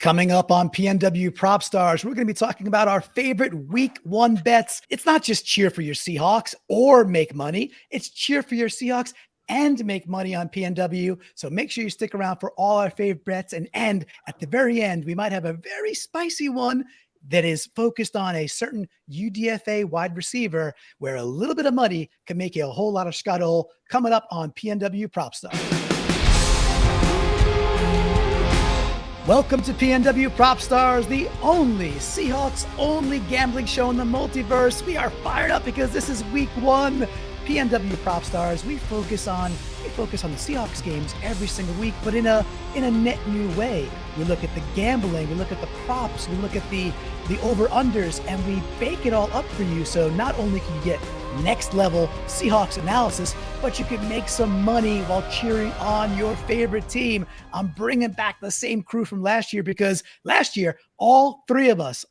Coming up on PNW Prop Stars, we're going to be talking about our favorite week one bets. It's not just cheer for your Seahawks or make money. It's cheer for your Seahawks and make money on PNW. So make sure you stick around for all our favorite bets. And at the very end, we might have a very spicy one that is focused on a certain UDFA wide receiver where a little bit of money can make you a whole lot of scuttle. Coming up on PNW Prop Stars. Welcome to PNW Prop Stars, the only Seahawks only gambling show in the multiverse. We are fired up because this is week one. PNW Prop Stars, we focus on the Seahawks games every single week, but in a net new way. We look at the gambling, we look at the props, we look at the over-unders, and we bake it all up for you. So not only can you get next level Seahawks analysis, but you can make some money while cheering on your favorite team. I'm bringing back the same crew from last year because last year, all three of us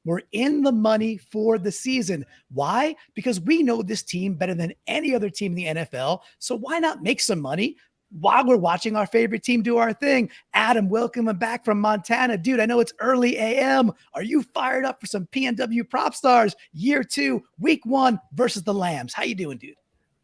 were in the money for the season. Why? Because we know this team better than any other team in the NFL. So why not make some money while we're watching our favorite team do our thing? Adam, welcome back from Montana. Dude, I know it's early AM. Are you fired up for some PNW Prop Stars year 2, week 1 versus the Lambs? How you doing, dude?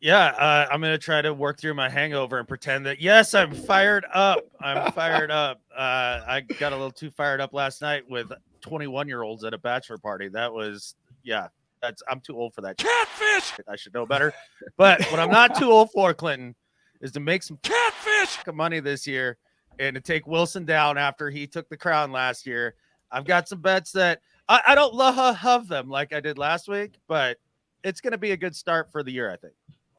Yeah, I'm going to try to work through my hangover and pretend that, yes, I'm fired up. I'm fired up. I got a little too fired up last night with 21-year-olds at a bachelor party. That was, I'm too old for that. Catfish! I should know better. But what I'm not too old for, Clinton, is to make some catfish money this year and to take Wilson down after he took the crown last year. I've got some bets that I don't love them like I did last week, but it's going to be a good start for the year, I think.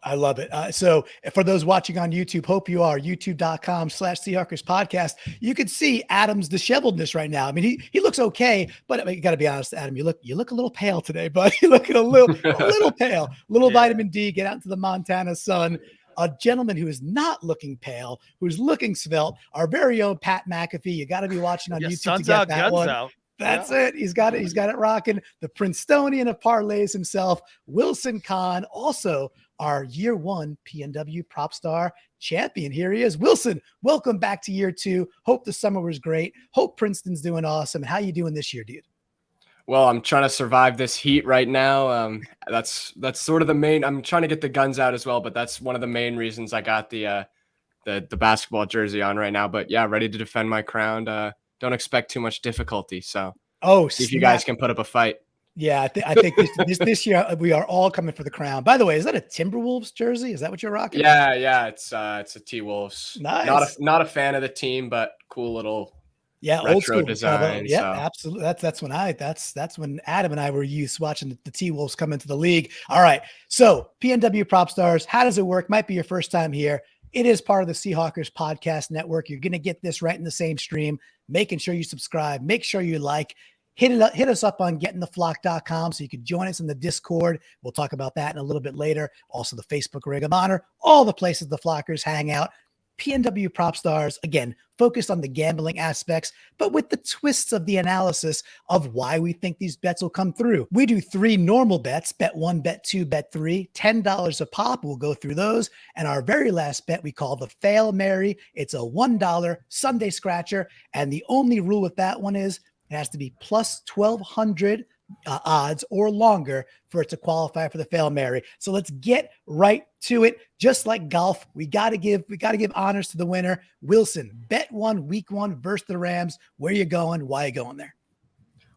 I love it. So for those watching on YouTube, hope you are, youtube.com/Seahawkers podcast. You can see Adam's disheveledness right now. I mean, he looks okay, but I mean, you got to be honest, Adam, you look a little pale today, bud. You look a little pale, little vitamin D, get out into the Montana sun. A gentleman who is not looking pale, who's looking svelte, our very own Pat McAfee. You got to be watching on YouTube to get out, that one. Out. That's it. He's got it rocking. The Princetonian of parlays himself, Wilson Conn, also our year 1 PNW Prop Star champion. Here he is. Wilson, welcome back to year 2. Hope the summer was great. Hope Princeton's doing awesome. How you doing this year, dude? Well, I'm trying to survive this heat right now. That's sort of the main. I'm trying to get the guns out as well, but that's one of the main reasons I got the basketball jersey on right now. But yeah, ready to defend my crown. Don't expect too much difficulty. So see if you guys can put up a fight. Yeah, I think this year we are all coming for the crown. By the way, is that a Timberwolves jersey? Is that what you're rocking? Yeah, it's a T-Wolves. Nice. Not a fan of the team, but cool little old school design. Yeah, so. Absolutely. That's when Adam and I were used watching the T-Wolves come into the league. All right, so PNW Prop Stars. How does it work? Might be your first time here. It is part of the Seahawkers podcast network. You're going to get this right in the same stream. Making sure you subscribe. Make sure you like. Hit us up on gettingtheflock.com so you can join us in the Discord. We'll talk about that in a little bit later. Also the Facebook Ring of Honor, all the places the Flockers hang out. PNW Prop Stars, again, focused on the gambling aspects, but with the twists of the analysis of why we think these bets will come through. We do 3 normal bets, bet 1, bet 2, bet 3, $10 a pop. We'll go through those. And our very last bet we call the Fail Mary. It's a $1 Sunday scratcher. And the only rule with that one is it has to be plus 1,200 odds or longer for it to qualify for the Fail Mary. So let's get right to it. Just like golf, we got to give honors to the winner. Wilson, bet 1, week 1 versus the Rams. Where you going? Why are you going there?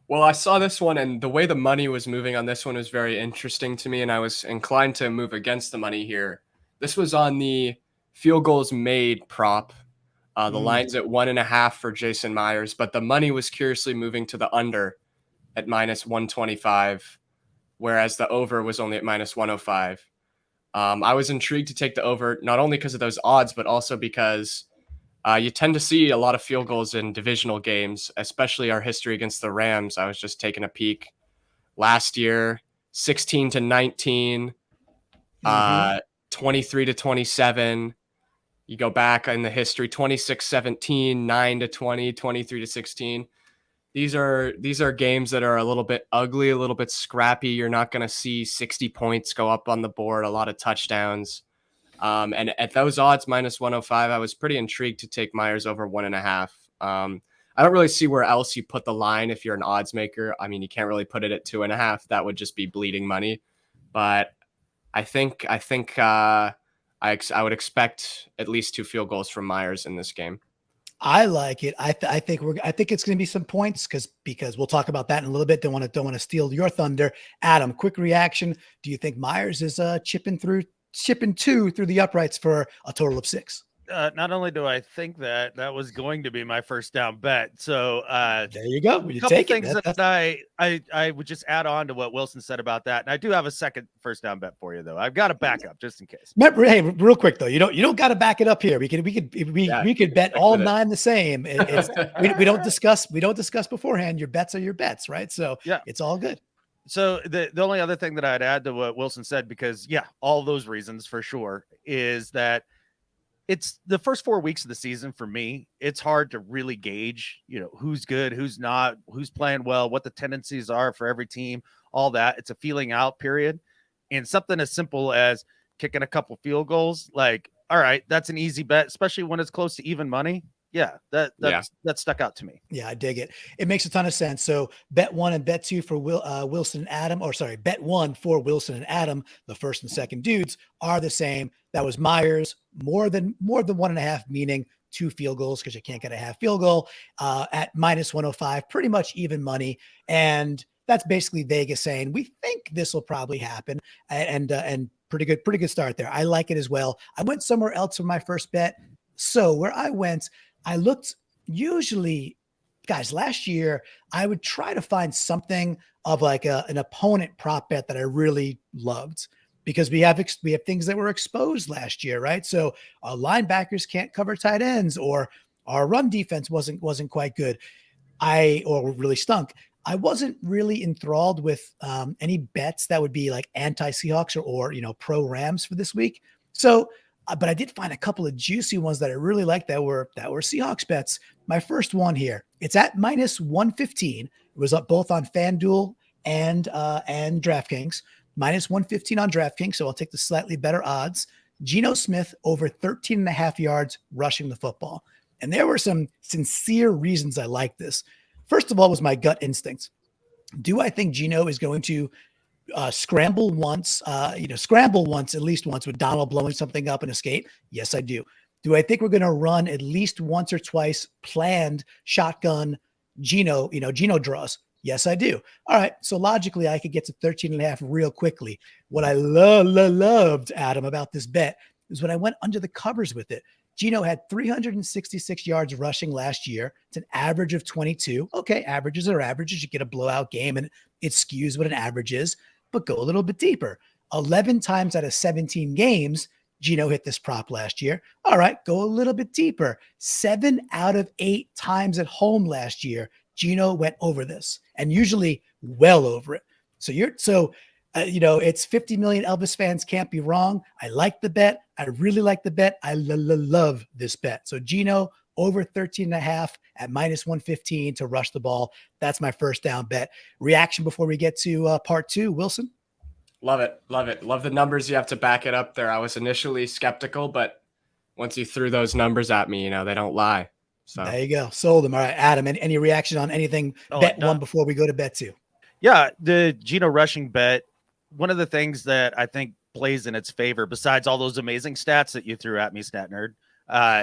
Well, I saw this one, and the way the money was moving on this one was very interesting to me, and I was inclined to move against the money here. This was on the field goals made prop. The line's at 1.5 for Jason Myers, but the money was curiously moving to the under at minus 125, whereas the over was only at minus 105. I was intrigued to take the over, not only because of those odds, but also because you tend to see a lot of field goals in divisional games, especially our history against the Rams. I was just taking a peek last year, 16-19, 23-27. You go back in the history, 26-17, 9-20, 23-16. These are games that are a little bit ugly, a little bit scrappy. You're not going to see 60 points go up on the board, a lot of touchdowns. And at those odds, minus 105, I was pretty intrigued to take Myers over 1.5. I don't really see where else you put the line if you're an odds maker. I mean, you can't really put it at 2.5. That would just be bleeding money. But I would expect at least 2 field goals from Myers in this game. I like it. I think it's going to be some points because we'll talk about that in a little bit. Don't want to steal your thunder. Adam, quick reaction. Do you think Myers is chipping 2 through the uprights for a total of 6? Not only do I think that was going to be my first down bet. So there you go. You couple take things it. that I would just add on to what Wilson said about that. And I do have a second first down bet for you, though. I've got a backup just in case. Remember, hey, real quick though, you don't got to back it up here. We could bet all 9 the same. We don't discuss beforehand. Your bets are your bets, right? So yeah, it's all good. So the only other thing that I'd add to what Wilson said, because all those reasons for sure, is that it's the first 4 weeks of the season for me. It's hard to really gauge, who's good, who's not, who's playing well, what the tendencies are for every team, all that. It's a feeling out period. And something as simple as kicking a couple field goals, like, all right, that's an easy bet, especially when it's close to even money. Yeah, that stuck out to me. Yeah, I dig it. It makes a ton of sense. So bet 1 and bet 2 for Wilson and Adam, or sorry, bet 1 for Wilson and Adam, the first and second dudes are the same. That was Myers, more than 1.5, meaning 2 field goals because you can't get a half field goal at -105, pretty much even money. And that's basically Vegas saying, we think this will probably happen. And pretty good start there. I like it as well. I went somewhere else for my first bet. So where I went, I looked usually, guys, last year, I would try to find something of like an opponent prop bet that I really loved because we have things that were exposed last year, right? So our linebackers can't cover tight ends, or our run defense wasn't quite good. Or really stunk. I wasn't really enthralled with any bets that would be like anti-Seahawks or pro Rams for this week. So but I did find a couple of juicy ones that I really liked that were Seahawks bets. My first one here, it's at -115. It was up both on FanDuel and DraftKings. -115 on DraftKings, so I'll take the slightly better odds. Geno Smith over 13.5 yards rushing the football. And there were some sincere reasons I like this. First of all was my gut instinct. Do I think Geno is going to scramble once, at least once with Donald blowing something up and escape? Yes, I do. Do I think we're going to run at least once or twice planned shotgun Geno draws? Yes, I do. All right. So logically, I could get to 13.5 real quickly. What I loved, Adam, about this bet is when I went under the covers with it. Geno had 366 yards rushing last year. It's an average of 22. Okay, averages are averages. You get a blowout game, and it skews what an average is. But go a little bit deeper. 11 times out of 17 games, Geno hit this prop last year. All right, go a little bit deeper. 7 out of 8 times at home last year, Geno went over this, and usually well over it. So it's 50 million Elvis fans can't be wrong. I like the bet. I really like the bet. I love this bet. So Geno over 13.5 at -115 to rush the ball. That's my first down bet. Reaction before we get to part 2, Wilson? Love it. Love the numbers you have to back it up there. I was initially skeptical, but once you threw those numbers at me, they don't lie. So there you go. Sold them. All right, Adam, any reaction on anything bet 1 before we go to bet 2? Yeah, the Geno rushing bet, one of the things that I think plays in its favor, besides all those amazing stats that you threw at me, Stat Nerd,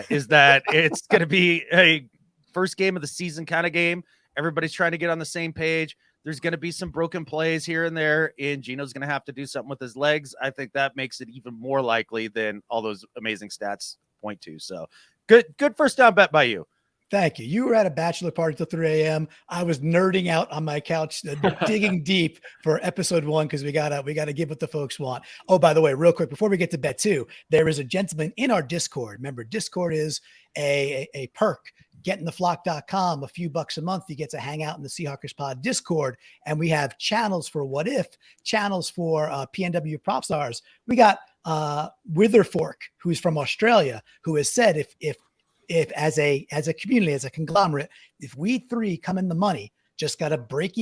is that it's going to be a first game of the season kind of game. Everybody's trying to get on the same page. There's going to be some broken plays here and there, and Geno's going to have to do something with his legs. I think that makes it even more likely than all those amazing stats point to. So good first down bet by you. Thank you. You were at a bachelor party till 3 a.m. I was nerding out on my couch, digging deep for episode 1 because we gotta give what the folks want. Oh, by the way, real quick before we get to bet 2, there is a gentleman in our Discord. Remember, Discord is a perk. Gettingtheflock.com, a few bucks a month, you get to hang out in the Seahawkers Pod Discord, and we have channels for What If, channels for PNW Prop Stars. We got Witherfork, who's from Australia, who has said if as a community, as a conglomerate, if we 3 come in the money, just got to break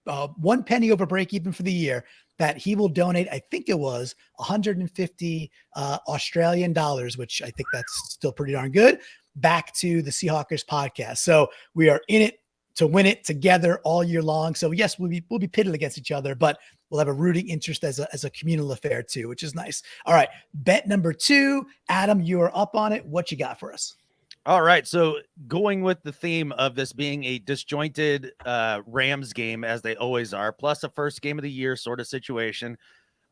1 penny over break even for the year, that he will donate, I think it was 150 Australian dollars, which I think that's still pretty darn good, back to the Seahawkers podcast. So we are in it to win it together all year long. So yes, we'll be pitted against each other, but we'll have a rooting interest as a communal affair too, which is nice. All right. Bet number 2, Adam, you are up on it. What you got for us? All right. So going with the theme of this being a disjointed Rams game, as they always are, plus a first game of the year sort of situation.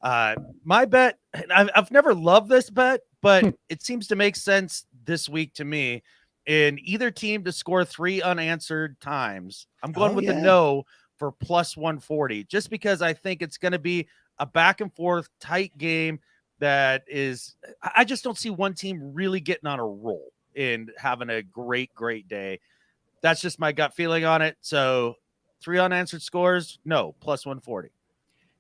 My bet, I've never loved this bet, but it seems to make sense this week to me. In either team to score 3 unanswered times, I'm going with the no for plus 140, just because I think it's going to be a back and forth tight game that is, I just don't see one team really getting on a roll and having a great day. That's just my gut feeling on it. So 3 unanswered scores, no, plus 140.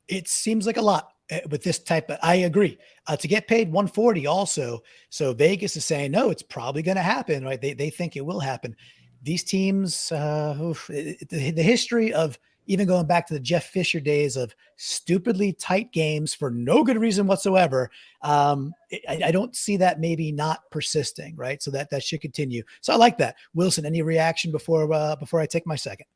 It seems like a lot with this type of, I agree, to get paid 140 also. So Vegas is saying, no, it's probably going to happen, right? They think it will happen. These teams, the history of even going back to the Jeff Fisher days of stupidly tight games for no good reason whatsoever. I don't see that maybe not persisting, right? So that should continue. So I like that. Wilson, any reaction before I take my second?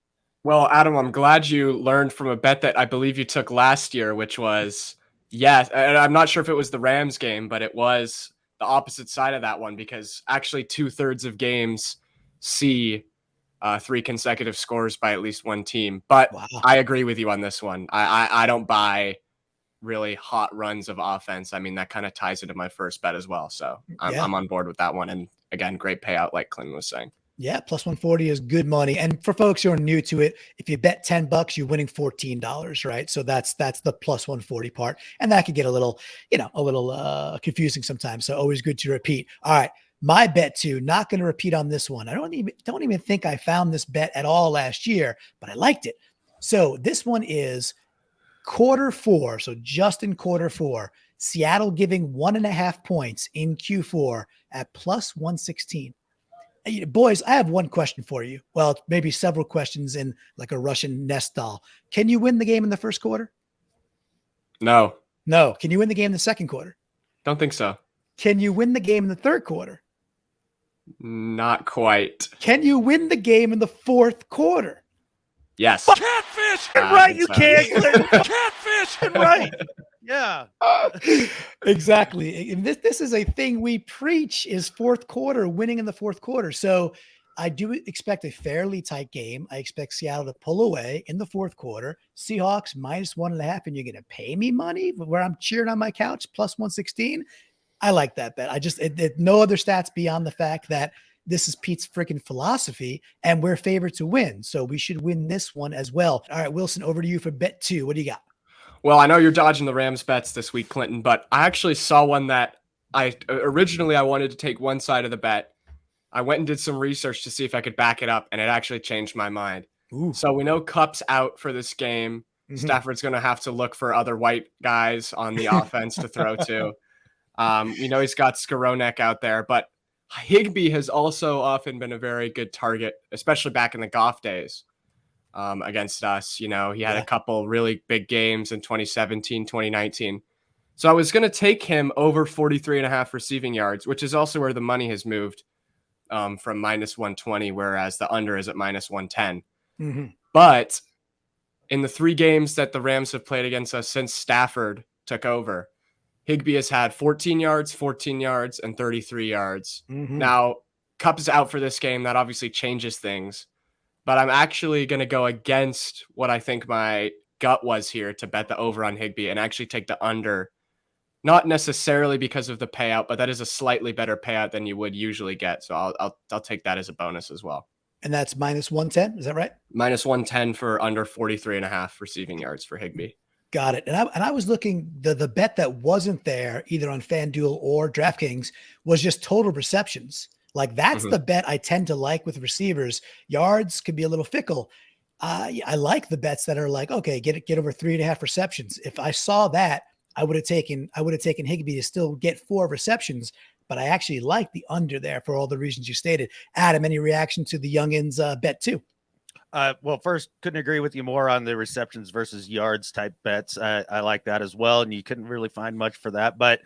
Well, Adam, I'm glad you learned from a bet that I believe you took last year, which was, yes, and I'm not sure if it was the Rams game, but it was the opposite side of that one, because actually 2/3 of games see 3 consecutive scores by at least one team. But wow. I agree with you on this one. I don't buy really hot runs of offense. I mean, that kind of ties into my first bet as well. So I'm on board with that one. And again, great payout, like Clinton was saying. Yeah, plus 140 is good money. And for folks who are new to it, if you bet $10, you're winning $14, right? So that's the plus 140 part. And that could get a little confusing sometimes. So always good to repeat. All right. My bet too, not going to repeat on this one. I don't even think I found this bet at all last year, but I liked it. So this one is Q4. So just in Q4, Seattle giving 1.5 points in Q4 at plus 116. Boys, I have one question for you. Well, maybe several questions in like a Russian nest doll. Can you win the game in the first quarter? No. Can you win the game in the second quarter? Don't think so. Can you win the game in the third quarter? Not quite. Can you win the game in the fourth quarter? Yes. Catfish! Right, you can't. Catfish! Right. Yeah. Exactly. And this is a thing we preach, is fourth quarter, winning in the fourth quarter. So I do expect a fairly tight game. I expect Seattle to pull away in the fourth quarter. Seahawks minus 1.5, and you're going to pay me money where I'm cheering on my couch, plus 116. I like that bet. No other stats beyond the fact that this is Pete's freaking philosophy, and we're favored to win. So we should win this one as well. All right, Wilson, over to you for bet 2. What do you got? Well, I know you're dodging the Rams bets this week, Clinton, but I actually saw one that I wanted to take one side of the bet. I went and did some research to see if I could back it up, and it actually changed my mind. Ooh. So we know Kupp's out for this game. Mm-hmm. Stafford's going to have to look for other white guys on the offense to throw to. We know he's got Skowronek out there, but Higbee has also often been a very good target, especially back in the Goff days. Against us, he had a couple really big games in 2017, 2019. So I was going to take him over 43.5 receiving yards, which is also where the money has moved from minus 120, whereas the under is at minus 110. Mm-hmm. But in the 3 games that the Rams have played against us since Stafford took over, Higbee has had 14 yards, and 33 yards. Mm-hmm. Now, Kupp is out for this game. That obviously changes things. But I'm actually going to go against what I think my gut was here to bet the over on Higbee and actually take the under. Not necessarily because of the payout, but that is a slightly better payout than you would usually get. So I'll take that as a bonus as well. And that's minus 110. Is that right? Minus 110 for under 43.5 receiving yards for Higbee. Got it. And I was looking, the bet that wasn't there either on FanDuel or DraftKings was just total receptions. Like that's the bet I tend to like with receivers. Yards could be a little fickle. I like the bets that are like, okay, get over 3.5 receptions. If I saw that, I would have taken Higbee to still get 4 receptions, but I actually like the under there for all the reasons you stated. Adam, any reaction to the youngins bet too? Well, first, couldn't agree with you more on the receptions versus yards type bets. I like that as well, and you couldn't really find much for that. But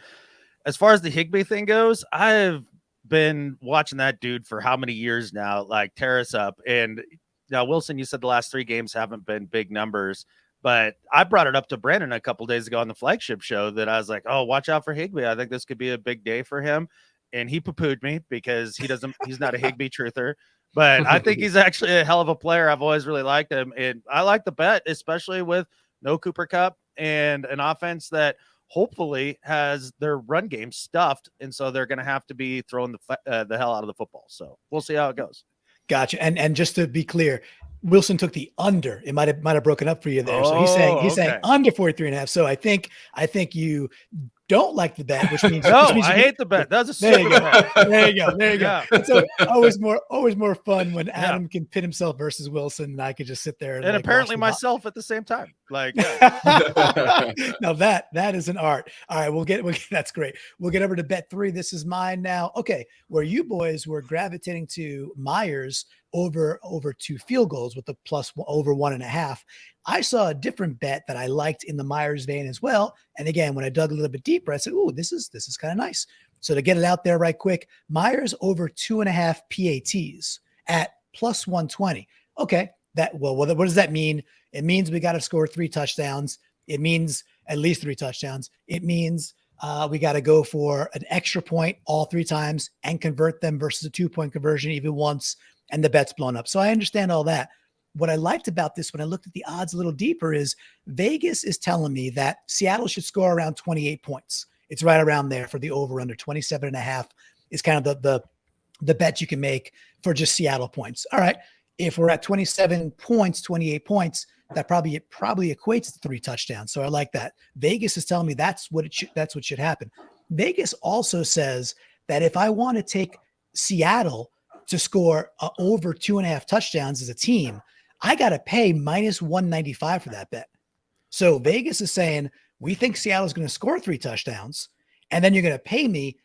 as far as the Higbee thing goes, I've been watching that dude for how many years now, like tear us up. And now, Wilson, you said the last 3 games haven't been big numbers, but I brought it up to Brandon a couple days ago on the flagship show that I was like, oh, watch out for Higbee. I think this could be a big day for him. And he poo-pooed me because he's not a Higbee truther, but I think he's actually a hell of a player. I've always really liked him. And I like the bet, especially with no Cooper Kupp and an offense that hopefully has their run game stuffed. And so they're going to have to be throwing the hell out of the football. So we'll see how it goes. Gotcha. And just to be clear, Wilson took the under. It might have broken up for you there. So he's saying under 43.5. So I think you don't like the bet, which means I hate the bet. That's a stupid bet. There you go. Yeah. So always more fun when Adam can pit himself versus Wilson, and I could just sit there and like apparently myself at the same time. Like, now that is an art. All right, we'll get that's great. We'll get over to bet 3. This is mine now. Okay, where you boys were gravitating to Myers over 2 field goals with the plus over 1.5. I saw a different bet that I liked in the Myers vein as well. And again, when I dug a little bit deeper, I said, "Ooh, this is kind of nice." So to get it out there right quick, Myers over 2.5 PATs at plus 120. Okay, what does that mean? It means we got to score 3 touchdowns. It means at least 3 touchdowns. It means we got to go for an extra point all 3 times and convert them versus a 2-point conversion even once, and the bet's blown up. So I understand all that. What I liked about this when I looked at the odds a little deeper is Vegas is telling me that Seattle should score around 28 points. It's right around there for the over under 27.5 is kind of the bet you can make for just Seattle points. All right. If we're at 27 points, 28 points, that probably equates to 3 touchdowns. So I like that. Vegas is telling me that's what should happen. Vegas also says that if I want to take Seattle to score over 2.5 touchdowns as a team, I got to pay minus 195 for that bet. So Vegas is saying, we think Seattle's going to score 3 touchdowns, and then you're going to pay me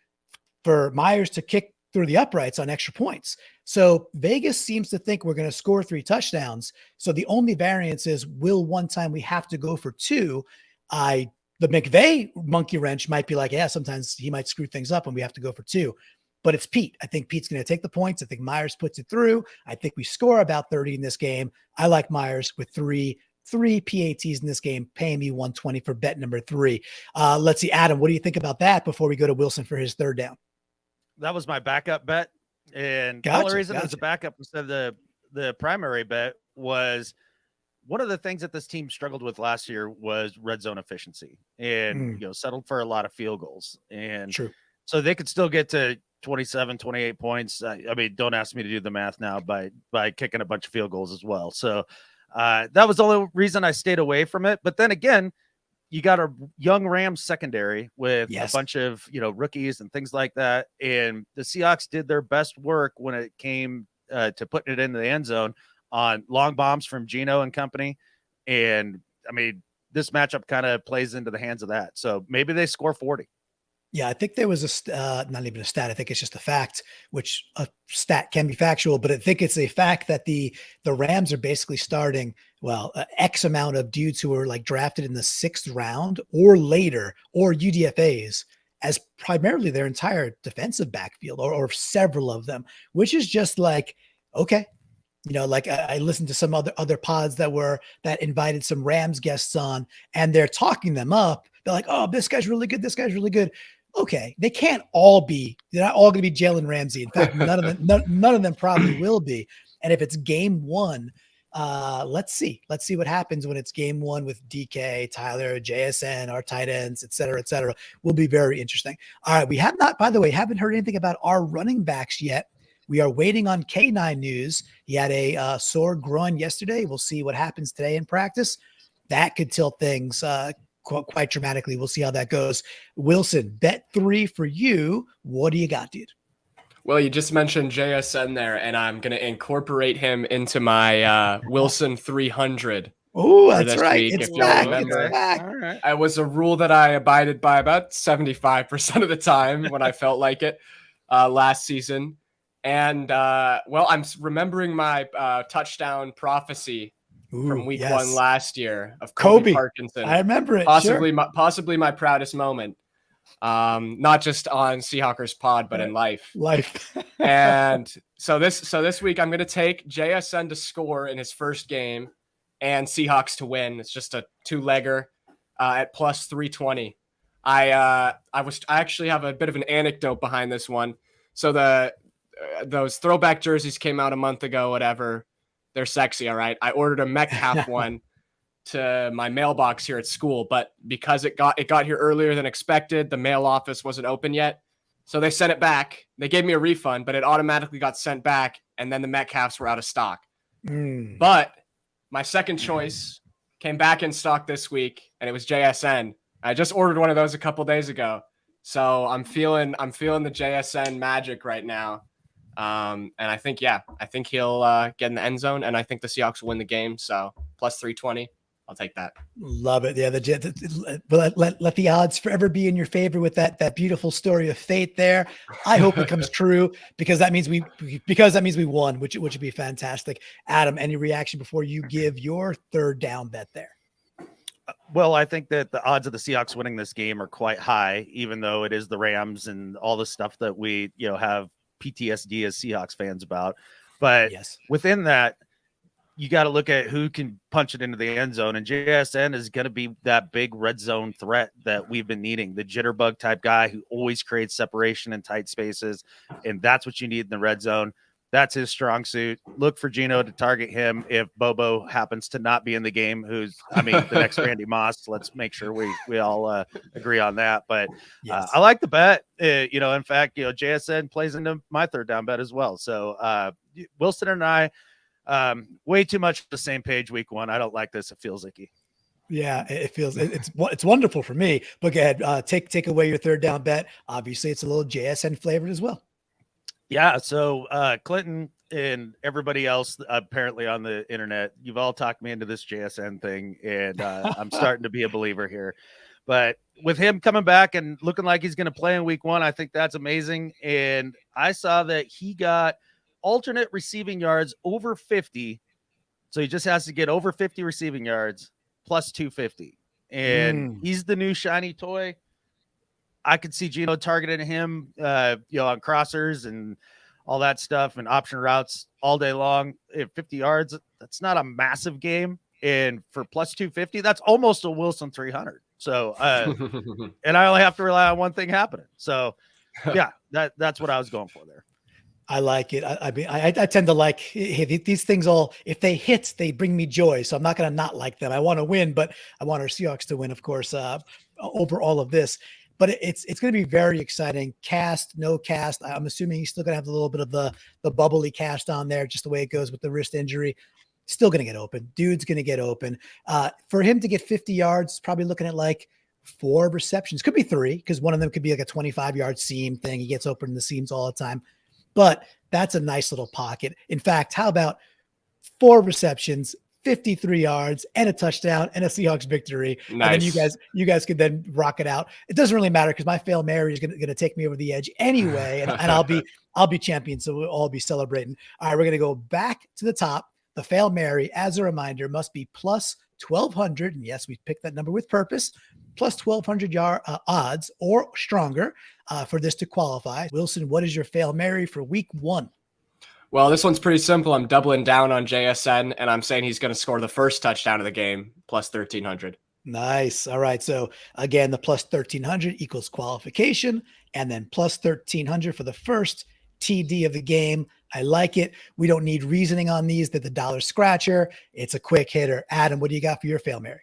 for Myers to kick through the uprights on extra points. So Vegas seems to think we're going to score 3 touchdowns. So the only variance is, will one time we have to go for 2? The McVay monkey wrench might be like, yeah, sometimes he might screw things up and we have to go for 2. But it's Pete. I think Pete's going to take the points. I think Myers puts it through. I think we score about 30 in this game. I like Myers with three PATs in this game, paying me 120 for bet number 3. Let's see, Adam, what do you think about that before we go to Wilson for his 3rd down? That was my backup bet. And the only reason it was a backup instead of the primary bet was one of the things that this team struggled with last year was red zone efficiency and settled for a lot of field goals. And so they could still get to 27, 28 points. I mean, don't ask me to do the math now by kicking a bunch of field goals as well. So that was the only reason I stayed away from it. But then again, you got a young Rams secondary with a bunch of, rookies and things like that. And the Seahawks did their best work when it came to putting it into the end zone on long bombs from Geno and company. And I mean, this matchup kind of plays into the hands of that. So maybe they score 40. Yeah, I think there was not even a stat. I think it's just a fact, which a stat can be factual, but I think it's a fact that the Rams are basically starting, X amount of dudes who are like drafted in the 6th round or later, or UDFAs, as primarily their entire defensive backfield or several of them, which is just like, okay. Like I listened to some other pods that invited some Rams guests on, and they're talking them up. They're like, oh, this guy's really good. This guy's really good. Okay. They're not all going to be Jalen Ramsey. In fact, none of them probably will be. And if it's game 1, let's see what happens when it's game 1 with DK, Tyler, JSN, our tight ends, et cetera, will be very interesting. All right. We have not, by the way, haven't heard anything about our running backs yet. We are waiting on K9 news. He had a sore groin yesterday. We'll see what happens today in practice. That could tilt things quite dramatically. We'll see how that goes. Wilson, bet 3 for you. What do you got, dude? Well, you just mentioned JSN there, and I'm going to incorporate him into my Wilson 300. Oh, that's right. Week, it's back. It's back. All right. It was a rule that I abided by about 75% of the time when I felt like it last season. And, I'm remembering my touchdown prophecy from week 1 last year of Kobe Parkinson. I remember it. Possibly my proudest moment. not just on Seahawkers pod, but in life. And so this week I'm going to take JSN to score in his first game and Seahawks to win. It's just a 2-legger at plus 320. I actually have a bit of an anecdote behind this one. So those throwback jerseys came out a month ago, whatever. They're sexy, all right. I ordered a Metcalf one to my mailbox here at school, but because it got here earlier than expected, the mail office wasn't open yet. So they sent it back. They gave me a refund, but it automatically got sent back, and then the Metcalfs were out of stock. But my second choice came back in stock this week, and it was JSN. I just ordered one of those a couple days ago. So I'm feeling the JSN magic right now. And I think he'll get in the end zone, and I think the Seahawks will win the game. So plus 320. I'll take that. Love it. Yeah, let the odds forever be in your favor with that beautiful story of fate there. I hope it comes true because that means we won, which would be fantastic. Adam, any reaction before you give your third down bet there? Well, I think that the odds of the Seahawks winning this game are quite high, even though it is the Rams and all the stuff that we have PTSD as Seahawks fans about. But yes, within that, you got to look at who can punch it into the end zone, and JSN is going to be that big red zone threat that we've been needing, the jitterbug type guy who always creates separation in tight spaces, and that's what you need in the red zone. That's his strong suit. Look for Geno to target him if Bobo happens to not be in the game, the next Randy Moss. Let's make sure we all agree on that. But yes. I like the bet. In fact, JSN plays into my third down bet as well. So Wilson and I, way too much the same page week one. I don't like this. It feels icky. Yeah, it's wonderful for me. But go ahead, take away your third down bet. Obviously, it's a little JSN flavored as well. Yeah, so Clinton and everybody else apparently on the internet, you've all talked me into this JSN thing, and I'm starting to be a believer here. But with him coming back and looking like he's going to play in week one, I think that's amazing. And I saw that he got alternate receiving yards over 50. So he just has to get over 50 receiving yards plus 250. And he's the new shiny toy. I could see Geno targeting him, on crossers and all that stuff and option routes all day long. At 50 yards, that's not a massive game. And for plus 250, that's almost a Wilson 300. So, and I only have to rely on one thing happening. So, yeah, that's what I was going for there. I like it. I tend to like these things all, if they hit, they bring me joy. So I'm not going to not like them. I want to win, but I want our Seahawks to win, of course, over all of this. But it's going to be very exciting. Cast, no cast. I'm assuming he's still going to have a little bit of the bubbly cast on there, just the way it goes with the wrist injury. Still going to get open. Dude's going to get open. For him to get 50 yards, probably looking at like 4 receptions. Could be 3 because one of them could be like a 25-yard seam thing. He gets open in the seams all the time. But that's a nice little pocket. In fact, how about 4 receptions, 53 yards, and a touchdown, and a Seahawks victory? Nice. And then you guys could then rock it out. It doesn't really matter because my Fail Mary is going to take me over the edge anyway, and I'll be champion, so we'll all be celebrating. All right, we're going to go back to the top. The Fail Mary, as a reminder, must be plus 1,200. And yes, we picked that number with purpose. Plus 1,200 odds or stronger for this to qualify. Wilson, what is your Fail Mary for week one? Well, this one's pretty simple. I'm doubling down on JSN, and I'm saying he's going to score the first touchdown of the game, plus 1,300. Nice. All right. So again, the plus 1,300 equals qualification, and then plus 1,300 for the first TD of the game. I like it. We don't need reasoning on these. They're the dollar scratcher. It's a quick hitter. Adam, what do you got for your Fail Mary?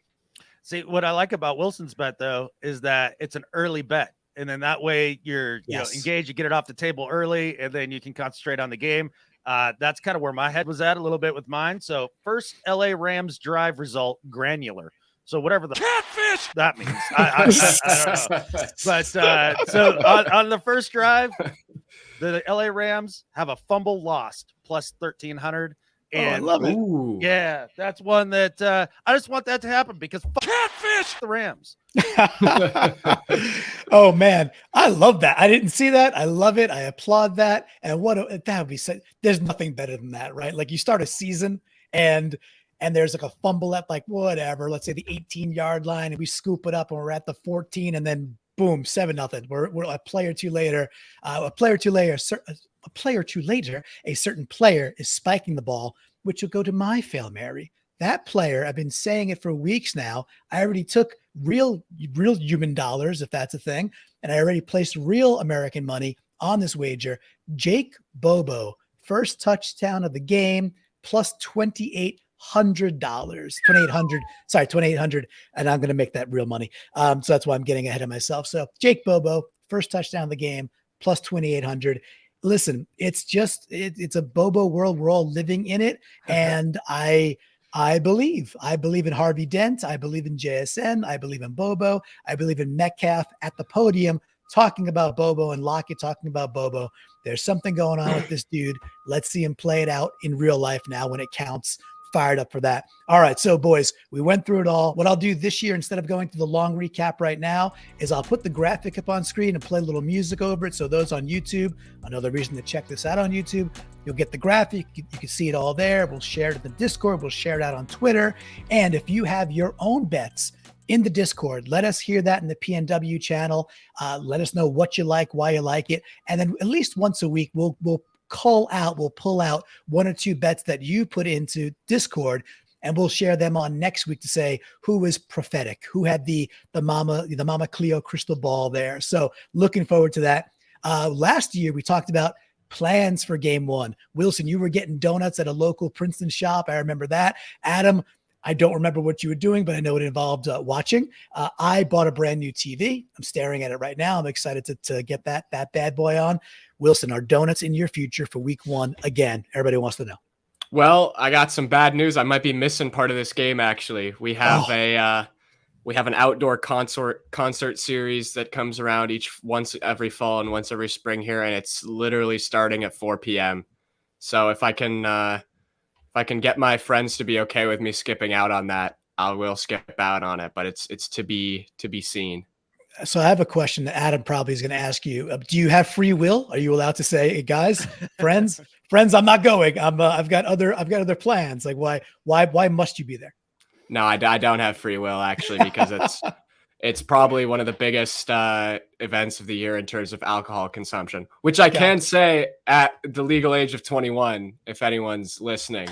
See, what I like about Wilson's bet, though, is that it's an early bet. And then that way you're engaged, you get it off the table early, and then you can concentrate on the game. That's kind of where my head was at a little bit with mine. So first LA Rams drive result, granular. So whatever the catfish that means, I don't know. But so on the first drive, the LA Rams have a fumble lost, plus 1,300. And I love it. Yeah, that's one that I just want that to happen because catfish the Rams. Oh man, I love that. I didn't see that. I love it. I applaud that. And that would be there's nothing better than that, right? Like you start a season and there's like a fumble at like whatever, let's say the 18-yard line, and we scoop it up and we're at the 14, and then boom, 7-0. We're a player or two later. A player or two later, a certain player is spiking the ball, which will go to my Fail Mary. That player, I've been saying it for weeks now. I already took real human dollars, if that's a thing, and I already placed real American money on this wager. Jake Bobo, first touchdown of the game, plus $2,800. 2,800, and I'm going to make that real money. So that's why I'm getting ahead of myself. So Jake Bobo, first touchdown of the game, plus 2,800. Listen, it's a Bobo world. We're all living in it, and I believe in Harvey Dent. I believe in JSN. I believe in Bobo. I believe in Metcalf at the podium talking about Bobo and Lockett talking about Bobo. There's something going on with this dude. Let's see him play it out in real life now when it counts. Fired up for that. All right. So boys, we went through it all. What I'll do this year, instead of going through the long recap right now, is I'll put the graphic up on screen and play a little music over it. So those on YouTube, another reason to check this out on YouTube, you'll get the graphic. You can see it all there. We'll share it in the Discord. We'll share it out on Twitter. And if you have your own bets in the Discord, let us hear that in the PNW channel. Let us know what you like, why you like it. And then at least once a week, we'll pull out one or two bets that you put into Discord, and we'll share them on next week to say who was prophetic, who had the Mama Cleo crystal ball there. So looking forward to that. Last year we talked about plans for game one. Wilson, you were getting donuts at a local Princeton shop. I remember that. Adam, I don't remember what you were doing, but I know it involved watching. I bought a brand new TV. I'm staring at it right now. I'm excited to get that bad boy on. Wilson, are donuts in your future for week one? Again, everybody wants to know. Well, I got some bad news. I might be missing part of this game. Actually, we have we have an outdoor concert series that comes around once every fall and once every spring here, and it's literally starting at 4 p.m. So if I can get my friends to be okay with me skipping out on that, I will skip out on it. But it's to be seen. So I have a question that Adam probably is going to ask you. Do you have free will? Are you allowed to say, hey, guys, friends, I'm not going. I've got other plans. Like why must you be there? No, I don't have free will actually, because it's probably one of the biggest events of the year in terms of alcohol consumption, which I can say at the legal age of 21, if anyone's listening.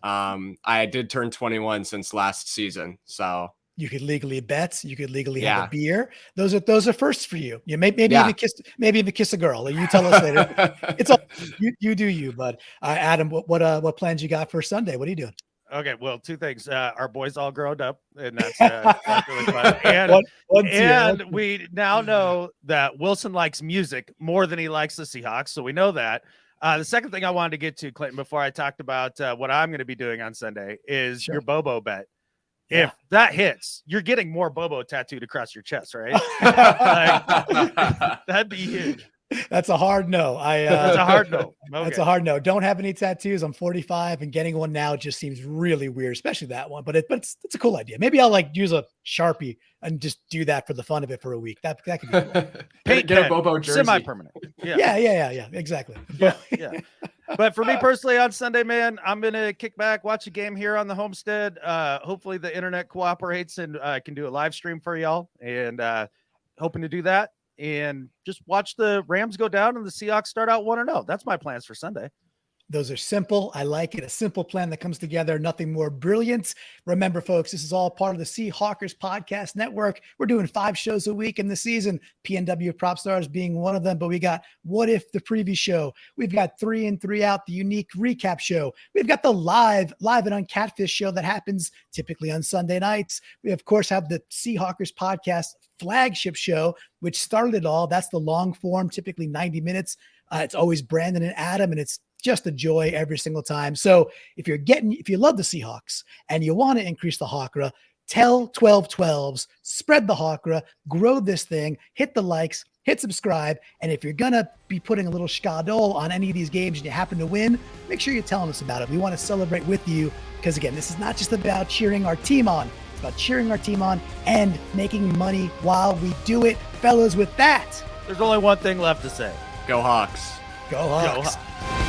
I did turn 21 since last season, so. You could legally bet. You could legally have a beer. Those are firsts for you. You maybe even kiss a girl. You tell us later. It's all you do you. But Adam, what plans you got for Sunday? What are you doing? Okay, well, two things. Our boys all grown up, and that's really fun. And we now know that Wilson likes music more than he likes the Seahawks, so we know that. The second thing I wanted to get to, Clinton, before I talked about what I'm going to be doing on Sunday is your Bobo bet. If that hits, you're getting more Bobo tattooed across your chest, right? That'd be huge. That's a hard no. That's a hard no. Okay. That's a hard no. Don't have any tattoos. I'm 45, and getting one now just seems really weird, especially that one. But it's a cool idea. Maybe I'll use a Sharpie and just do that for the fun of it for a week. That could be cool. Get a Bobo jersey. Semi-permanent. Yeah. Exactly. Yeah. But for me personally, on Sunday, man, I'm gonna kick back, watch a game here on the homestead. Hopefully the internet cooperates and I can do a live stream for y'all, and hoping to do that. And just watch the Rams go down and the Seahawks start out 1-0. That's my plans for Sunday. Those are simple. I like it. A simple plan that comes together. Nothing more brilliant. Remember, folks, this is all part of the Seahawkers Podcast Network. We're doing 5 shows a week in the season, PNW Prop Stars being one of them. But we got What If, the preview show. We've got 3 and 3 Out, the unique recap show. We've got the live and on Catfish show that happens typically on Sunday nights. We, of course, have the Seahawkers Podcast flagship show, which started it all. That's the long form, typically 90 minutes. It's always Brandon and Adam, and it's just a joy every single time. So if you love the Seahawks and you want to increase the Hawkra, tell 12-12s, spread the Hawkra, grow this thing, hit the likes, hit subscribe. And if you're going to be putting a little schedule on any of these games and you happen to win, make sure you're telling us about it. We want to celebrate with you because, again, this is not just about cheering our team on. It's about cheering our team on and making money while we do it. Fellas, with that, there's only one thing left to say. Go Hawks. Go Hawks. Go Hawks.